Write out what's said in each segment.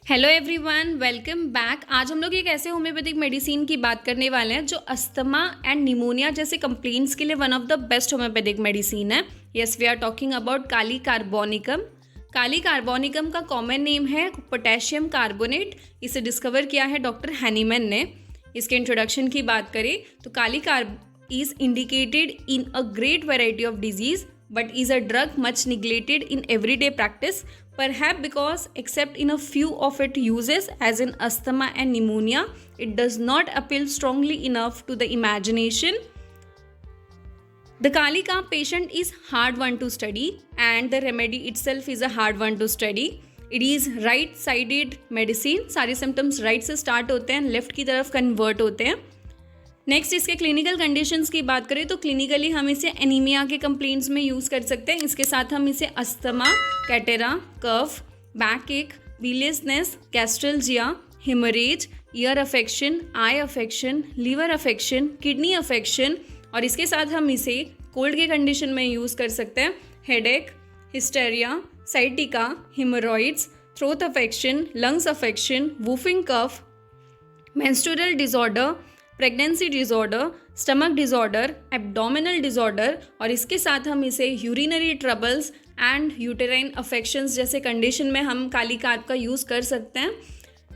Hello everyone, welcome back. आज हम लोग एक ऐसे होम्योपैथिक मेडिसिन की बात करने वाले हैं जो अस्थमा एंड निमोनिया जैसे कंप्लेंट्स के लिए one of the best homoeopathic medicine है। Yes, we are talking about kali carbonicum. Kali carbonicum का कॉमन नेम है पोटेशियम कार्बोनेट। इसे डिस्कवर किया है डॉक्टर हैनीमैन ने। इसके इंट्रोडक्शन की बात करें तो kali carb is indicated in a great variety of disease but is a drug much neglected in everyday practice, perhaps because except in a few of its uses as in asthma and pneumonia it does not appeal strongly enough to the imagination. The Kali Carb patient is hard one to study and the remedy itself is a hard one to study. It is right sided medicine. सारे symptoms right से start होते हैं, left की तरफ convert होते हैं। Next, इसके clinical conditions की बात करें तो क्लिनिकली हम इसे एनीमिया के कंप्लेंट्स में यूज़ कर सकते हैं। इसके साथ हम इसे asthma, कैटेरा, cough, back ache, biliousness, gastralgia, haemorrhage, ear affection, eye affection, liver affection, kidney affection और इसके साथ हम इसे कोल्ड के कंडीशन में यूज़ कर सकते हैं। Headache, hysteria, sciatica, haemorrhoids, throat affection, lungs affection, whooping cough, menstrual disorder, pregnancy disorder, stomach disorder, abdominal disorder और इसके साथ हम इसे urinary troubles and uterine affections जैसे कंडीशन में हम काली कार्ब का यूज़ कर सकते हैं।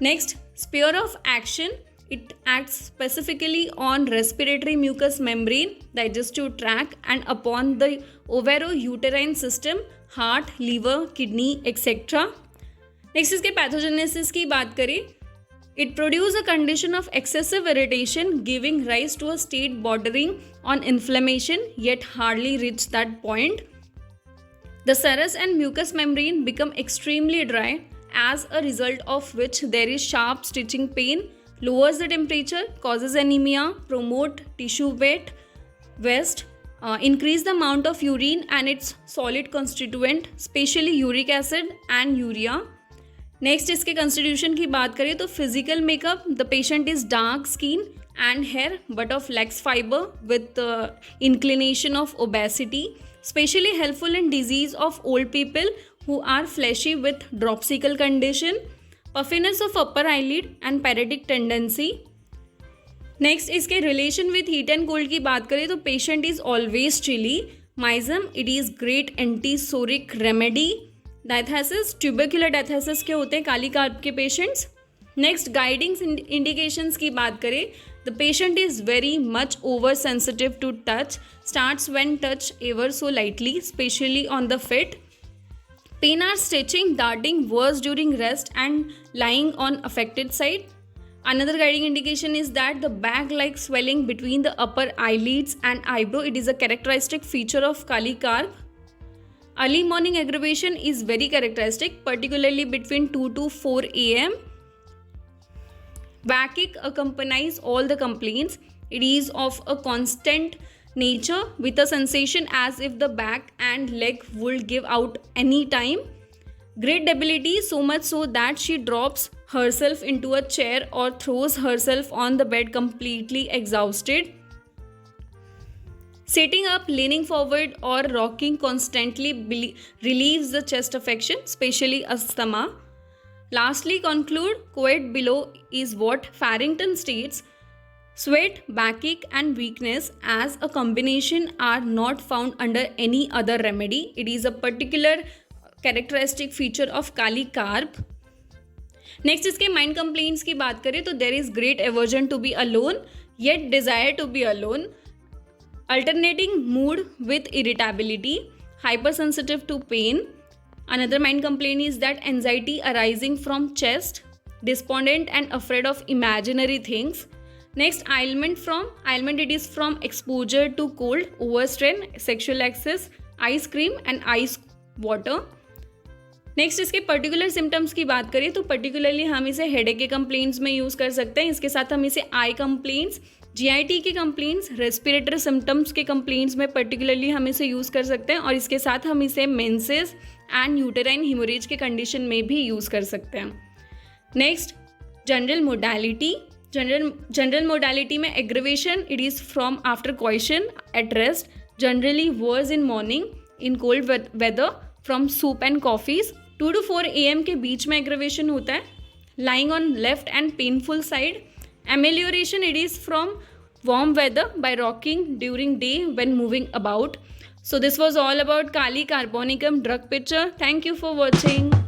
Next, sphere of action, it acts specifically on respiratory mucous membrane, digestive tract and upon the ovaro uterine system, heart, liver, kidney etcetera. Next, इसके pathogenesis की बात करें, it produces a condition of excessive irritation giving rise to a state bordering on inflammation yet hardly reach that point. The serous and mucous membrane become extremely dry as a result of which there is sharp stitching pain, lowers the temperature, causes anemia, promote tissue weight, waste, increase the amount of urine and its solid constituent, especially uric acid and urea. Next, इसके constitution की बात करें तो physical makeup, the patient is dark skin and hair but of lax fibre with inclination of obesity, specially helpful in disease of old people who are fleshy with dropsical condition, puffiness of upper eyelid and paretic tendency. Next, इसके relation with heat and cold की बात करें तो patient is always chilly, miasm, it is great antipsoric remedy. Diathesis, tubercular diathesis के होते हैं Kali carb के patients. Next, guiding indications की बात करें, the patient is very much over sensitive to touch, starts when touch ever so lightly, specially on the feet, pain are stitching, darting, worse during rest and lying on affected side. Another guiding indication is that the bag-like swelling between the upper eyelids and eyebrow, it is a characteristic feature of Kali Carb. Early morning aggravation is very characteristic, particularly between 2 to 4 a.m. Backache accompanies all the complaints. It is of a constant nature with a sensation as if the back and leg would give out any time. Great debility, so much so that she drops herself into a chair or throws herself on the bed completely exhausted. Sitting up, leaning forward or rocking constantly relieves the chest affection, especially asthma. Lastly, conclude, quote below is what Farrington states, sweat, backache and weakness as a combination are not found under any other remedy. It is a particular characteristic feature of Kali Carb. Next, इसके mind complaints की बात करें तो there is great aversion to be alone yet desire to be alone, alternating mood with irritability, hypersensitive to pain. Another mind complaint is that anxiety arising from chest, despondent and afraid of imaginary things. Next, ailment it is from exposure to cold, overstrain, sexual excess, ice cream and ice water. Next, इसके particular symptoms की बात करें तो particularly हम इसे headache के complaints में use कर सकते हैं। इसके साथ हम इसे आई कंप्लेंट्स, जीआईटी के कंप्लेंट्स, रेस्पिरेटरी सिम्टम्स के कंप्लेंट्स में पर्टिकुलरली हम इसे यूज़ कर सकते हैं और इसके साथ हम इसे मेंसेस एंड यूटेराइन हेमोरेज के कंडीशन में भी यूज़ कर सकते हैं। नेक्स्ट, जनरल मोडालिटी में aggravation, it is from after coition at rest, generally worse in morning, in cold weather, from soup and coffees, 2 to 4 AM के बीच में एग्रीवेशन होता है। lying on left and painful side. Amelioration, it is from warm weather by rocking during day when moving about. So this was all about Kali Carbonicum drug picture. Thank you for watching.